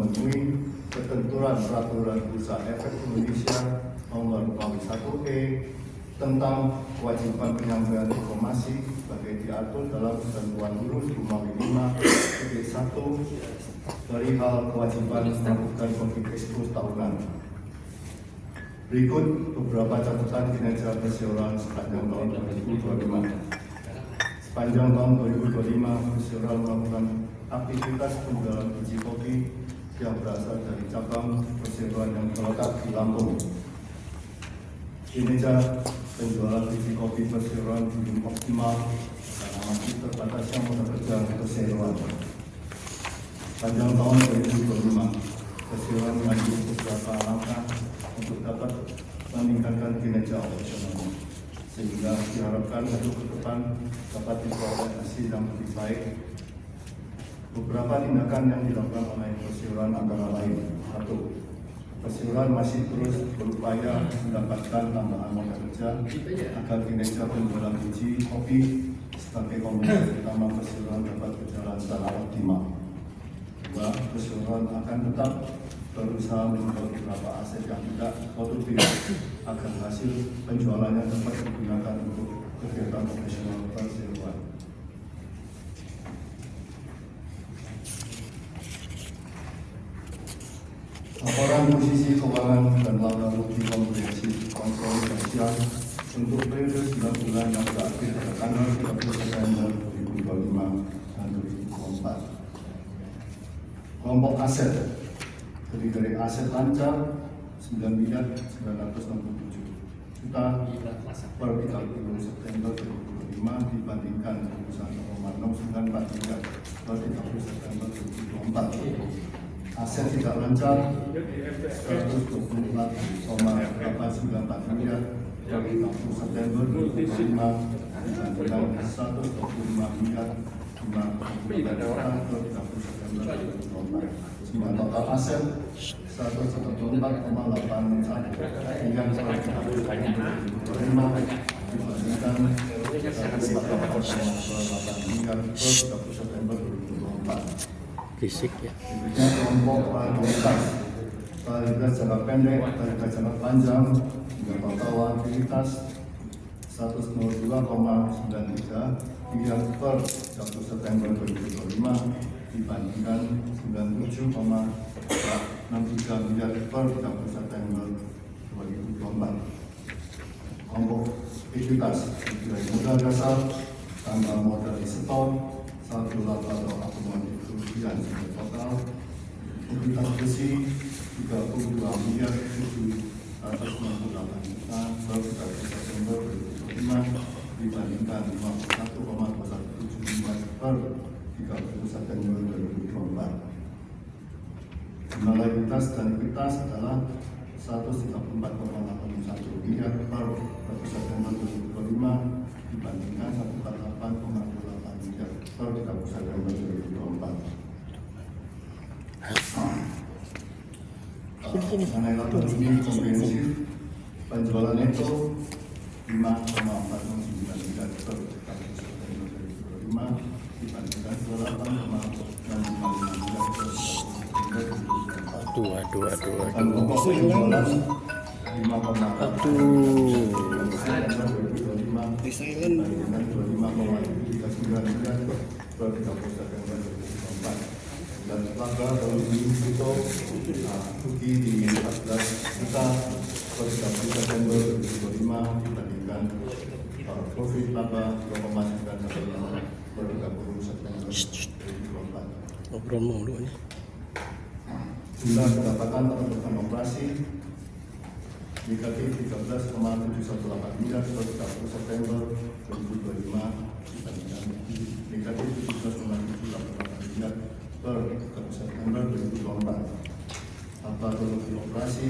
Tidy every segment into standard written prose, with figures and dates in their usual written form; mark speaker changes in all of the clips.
Speaker 1: memenuhi ketentuan peraturan Bursa Efek Indonesia nomor 21E tentang kewajiban penyampaian informasi sebagai diatur dalam ketentuan huruf 5 dari hal kewajiban melakukan konflik ekspos tahunan. Berikut beberapa catatan kinerja perseroan sepanjang tahun 2025. Sepanjang tahun 2025, perseroan melakukan aktivitas penjualan biji kopi yang berasal dari cabang perseroan yang terletak di Lampung. Kinerja penjualan biji kopi perseroan belum optimal karena masih terbatasnya modal kerja perseroan. Sepanjang tahun 2025, perseroan mengambil beberapa langkah untuk dapat meningkatkan kinerja operasional, sehingga diharapkan untuk ke depan dapat diperoleh hasil yang lebih baik. Beberapa tindakan yang dilakukan oleh perseroan antara lain: 1. Perseroan masih terus berupaya mendapatkan tambahan modal kerja agar kinerja penjualan biji kopi sebagai komoditas utama perseroan dapat berjalan secara optimal. 2. Perseroan akan tetap berusaha menjual beberapa aset yang tidak produktif agar hasil penjualannya dapat digunakan untuk kegiatan operasional perseroan. Laporan posisi keuangan dan laba rugi komprehensif konsolidasi untuk periode 9 bulan yang berakhir pada tanggal 30 September 2025 dan 2024. Kelompok aset terdiri dari aset lancar 9.967 juta per 30 September 2025 dibandingkan 1,094 miliar per 30 September 2024. Aset tidak lancar 124,894 miliar per 30 September 2025 dibandingkan 125 miliar 5,4 per 30 September 2024. Sehingga total aset 114,81 miliar per 30 September 2025 dibandingkan 114,8 miliar per 30 September 2024.
Speaker 2: Fisik ya.
Speaker 1: Berikutnya kelompok liabilitas. Liabilitas jangka pendek, liabilitas jangka panjang, hingga total liabilitas 102,93 miliar per 1 September 2025 dibandingkan 97,63 miliar per 30 September 2024. Kelompok likuiditas dari modal dasar tambah modal disetor satu laba atau akumulatif kerugian sehingga total likuiditas bersih 32 miliar 768 juta per 30 September 2025 dibandingkan 51,217 miliar per 30 September 2024. Jumlah likuiditas dan likuiditas adalah 134,81 miliar per 30 September 2025 dibandingkan 148,28 miliar per 30 September 2024. Mengenai laba rugi komprehensif, penjualan neto 5,409 miliar per 30 September 2025 dibandingkan 28,655 miliar per 30 September 2024. Dan pokok penjualan 5,4
Speaker 2: di silent
Speaker 1: dengan 25,39 miliar per 30 September 2024. Dan laba rugi itu rugi di 14 juta per 30 September 2025 dibandingkan profit laba 2,9 per 30 September 2024.
Speaker 2: ngobrol mulu nih.
Speaker 1: Jumlah pendapatan atau operasi negatif 13,718 miliar per 30 September 2025 dibandingkan negatif 17,788 miliar per 30 September 2024. Laba rugi operasi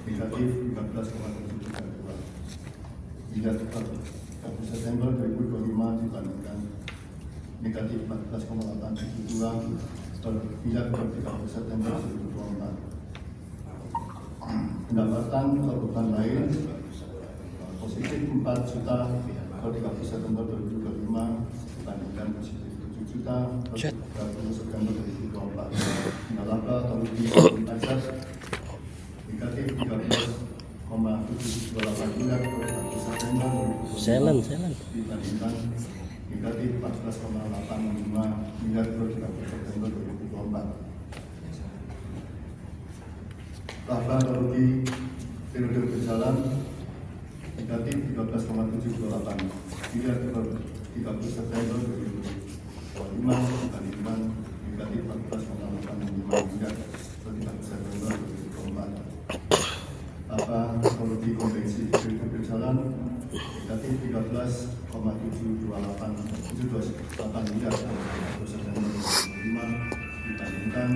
Speaker 1: negatif 13,732 miliar per 30 September 2025 dibandingkan negatif 14,872 per miliar per 30 September 2024. Pendapatan kebutuhan lain positif 4 juta per 30 September 2025 dibandingkan positif 7 juta per 30 September 2024. laba atau rugi pajak negatif 13,728 miliar per 1 September 2021 dibandingkan negatif 14,85 miliar per 30 September 2024. Laba atau rugi periode berjalan negatif 13,728 miliar per 30 September 2025 dibandingkan negatif 14,85 miliar per 30 September 2024. Laba atau rugi konvensi periode berjalan negatif 13,728 miliar per 30 September 2025 dibandingkan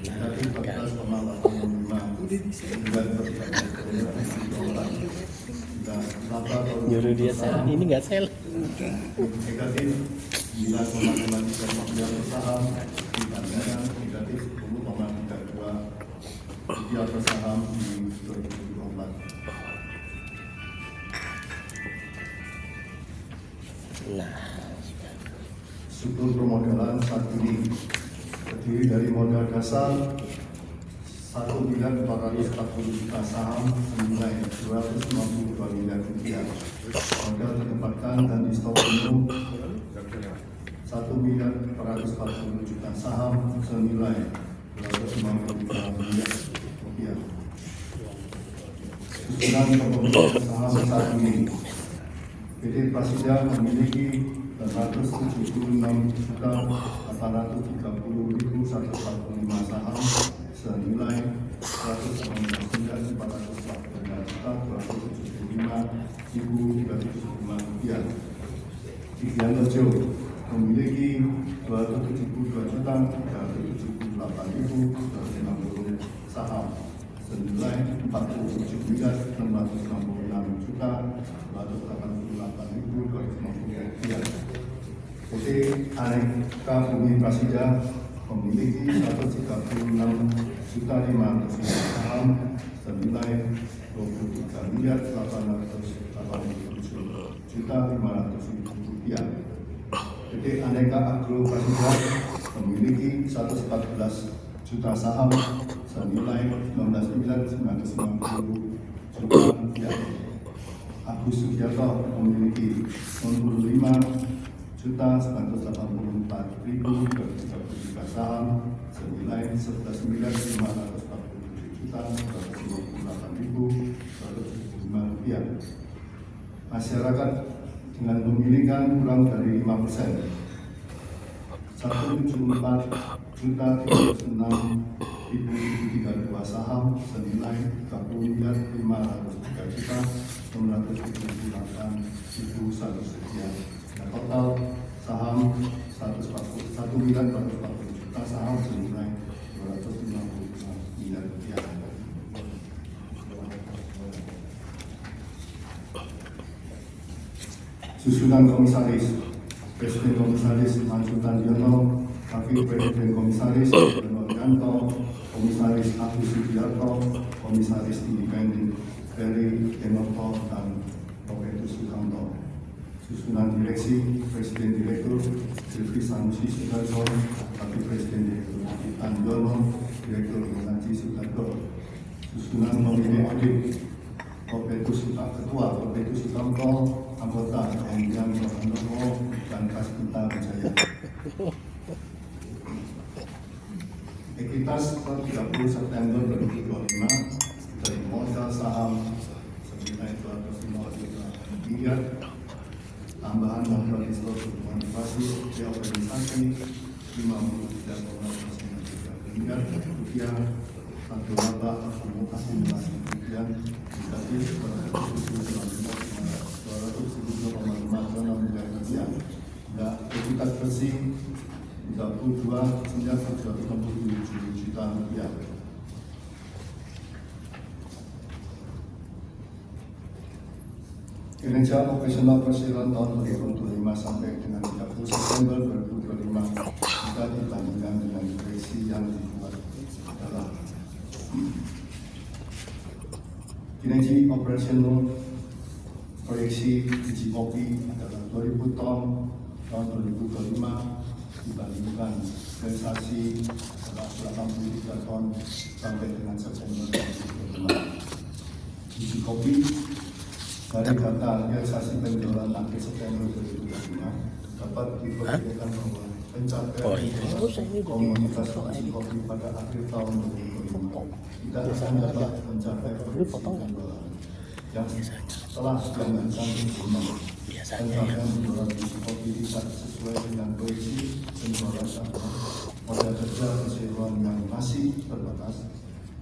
Speaker 1: negatif 14,85 miliar per 30 September 2024.
Speaker 2: Nyuruh dia sel, ini nggak sel.
Speaker 1: Negatif 9,53 miliar per saham dibandingkan negatif 10,32 miliar per saham di 2024.
Speaker 2: Nah,
Speaker 1: Struktur permodalan saat ini terdiri dari modal dasar 1.440 juta saham senilai 292 miliar rupiah. Modal ditempatkan dan di stok penuh 1.440 juta saham senilai 292 miliar rupiah. Susunan kepemilikan saham saat ini, PT Prasidya memiliki 876.830.145 saham senilai 199.445.275 rupiah. Divian Rejo memiliki 272.378.260 saham senilai 47.966.288.250 rupiah. PT Aneka Bumi Prasidya memiliki 136.500 saham senilai 23.887.500 rupiah. PT Aneka Agro Prasidya memiliki 114 juta saham senilai 16.990 juta rupiah. Agus Sugiarto memiliki 65.984.033 saham senilai 11.947.228.275 rupiah. Masyarakat dengan pemilikan kurang dari 5%, 174.036.032 saham senilai 30.503.978.100 rupiah. Dan total saham 1.440 juta saham senilai 255 miliar rupiah. Susunan komisaris: Presiden Komisaris Mansutan Diono, Wakil Presiden Komisaris Dono Yanto, Komisaris Agus Sugiarto, Komisaris Independen Ferry Denoto dan Robertus Sutanto. Susunan direksi: Presiden Direktur Silvi Sanusi Sudarso, Wakil Presiden Direktur Itan Diono, Direktur Haji Sudarso. Susunan pemilih audit: Ketua Robertus Sutanto, anggota Yang Prosanto dan Kasbita Wijaya. Ekuitas per 30 September 2025 dari modal saham senilai 205 miliar, tambahan modal instrumen motivasi reorganisasi 53,93 miliar rupiah, satu laba akumulasi rupiah negatif 272,5 miliar rupiah. Dan ekuitas bersih 32.967 juta rupiah. Kinerja operasional persiapan tahun 2025 sampai dengan 30 September 2025 jika dibandingkan dengan proyeksi yang dibuat adalah kinerja operasional proyeksi biji kopi adalah 2000 ton tahun 2025 dibandingkan realisasi 83 ton sampai dengan September 2025. Biji kopi dari data realisasi penjualan akhir September 2025 dapat diperkirakan bahwa pencapaian komunitas biji kopi pada akhir tahun 2025 tidak akan dapat mencapai produksi penjualan yang telah dianggarkan sebelumnya. Pencapaian penjualan biji kopi tidak sesuai dengan proyeksi penjualan modal kerja perseroan yang masih terbatas.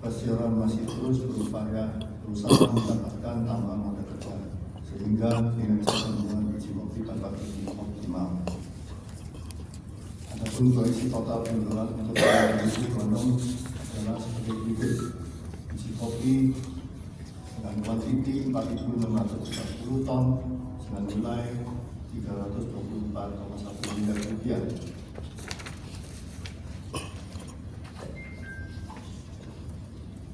Speaker 1: Perseroan masih terus berupaya berusaha mendapatkan tambahan modal kerja sehingga kinerja penjualan biji kopi dapat lebih optimal. Adapun proyeksi total penjualan untuk produksi kondom adalah sebagai berikut: biji kopi dengan kuantiti 4.630 ton dengan nilai 324,1 miliar rupiah.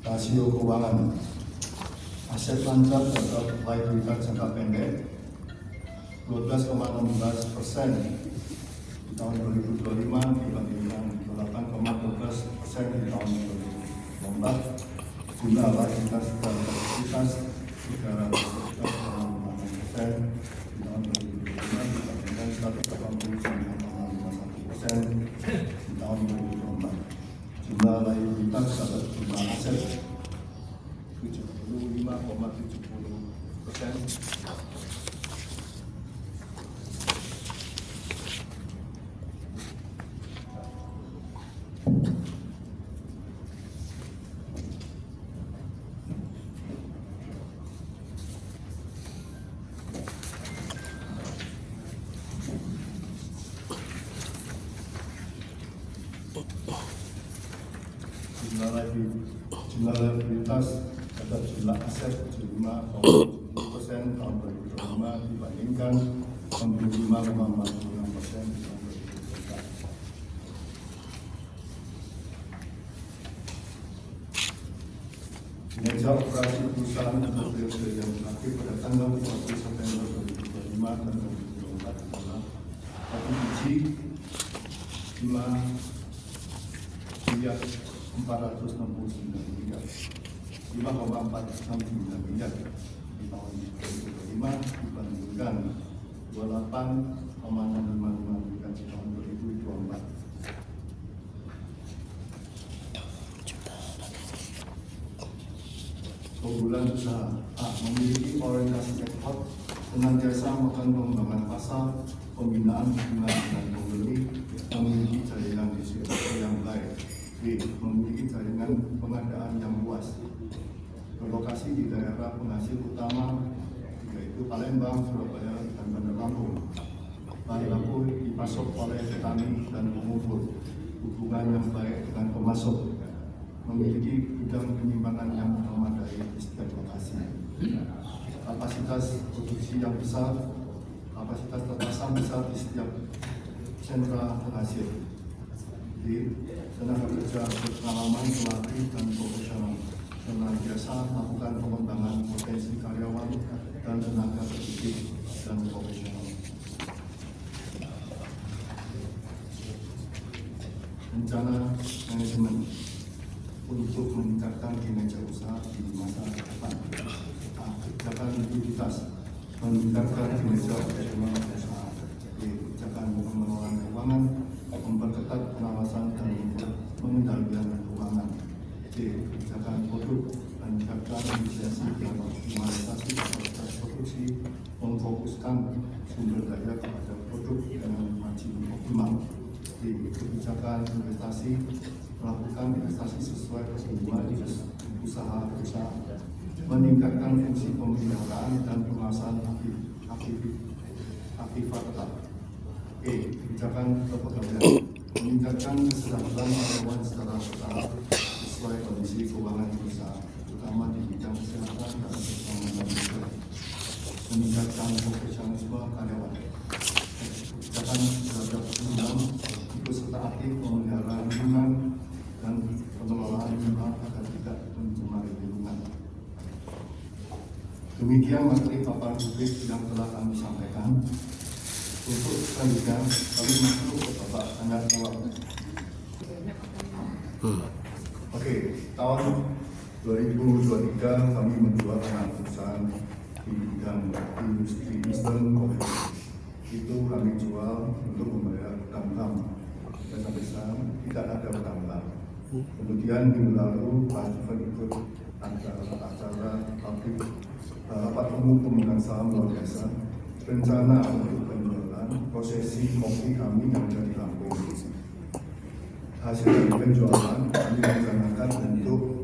Speaker 1: Rasio keuangan aset lancar terhadap likuiditas jangka pendek 12,16% di tahun 2025 dibandingkan 8,12% di tahun 2024. Jumlah likuiditas dan likuiditas 313,56% di tahun 2025 dibandingkan 189,51% di tahun 2024. Jumlah likuiditas terhadap jumlah aset 75,70%. Jumlah likuiditas terhadap jumlah aset 75,70% tahun 2025 dibandingkan 65,46% di tahun 2024. Kinerja operasi perusahaan untuk periode yang berakhir pada tanggal 30 September 2025 dan 2024 adalah satu biji 5.469 miliar, 5,469 miliar di tahun 2025 dibandingkan 28,655 miliar di tahun 2024. Keunggulan usaha memiliki orientasi ekspor, senantiasa melakukan pengembangan pasar, pembinaan hubungan dengan pembeli, memiliki jaringan distribusi yang baik. B. Memiliki jaringan pengadaan yang luas, berlokasi di daerah penghasil utama yaitu Palembang, Surabaya, dan Bandar Lampung. Bahan baku dipasok oleh petani dan pengumpul, hubungan yang baik dengan pemasok, memiliki gudang penyimpanan yang memadai di setiap lokasi, kapasitas produksi yang besar, kapasitas terpasang besar di setiap sentra penghasil. D. Tenaga kerja berpengalaman, pelatih, dan profesional, senantiasa melakukan pengembangan potensi karyawan dan tenaga terdidik dan profesional. Rencana manajemen untuk meningkatkan kinerja usaha di masa depan. Kebijakan likuiditas meningkatkan kinerja operasional usaha. Kebijakan pengelolaan keuangan memperketat pengawasan dan pengendalian keuangan. C. Kebijakan produk meningkatkan efisiensi dan optimalisasi kapasitas produksi, memfokuskan sumber daya kepada produk dengan margin optimal. D. Kebijakan investasi melakukan investasi sesuai pertumbuhan usaha perusahaan, meningkatkan fungsi pemeliharaan dan pengawasan aktiva tetap. E. Kebijakan kepegawaian meningkatkan kesejahteraan karyawan secara bertahap sesuai kondisi keuangan perusahaan, terutama di bidang kesehatan dan keselamatan kerja, meningkatkan profesionalisme karyawan. Kebijakan terhadap lingkungan ikut serta aktif memelihara lingkungan dan pengelolaan lingkungan agar tidak mencemari lingkungan. Demikian materi paparan publik yang telah kami sampaikan. Untuk selanjutnya kami masuk ke Bapak tanya jawab. Oke, tahun 2023 kami menjual anak perusahaan di bidang industri instant coffee. Itu kami jual untuk membayar utang-utang. Dan sampai sekarang tidak ada utang-utang. Kemudian minggu lalu Pak Ivan ikut acara publik rapat umum pemegang saham luar biasa, rencana untuk penjualan prosesi kopi kami yang sudah ditampung. Hasil dari penjualan kami rencanakan untuk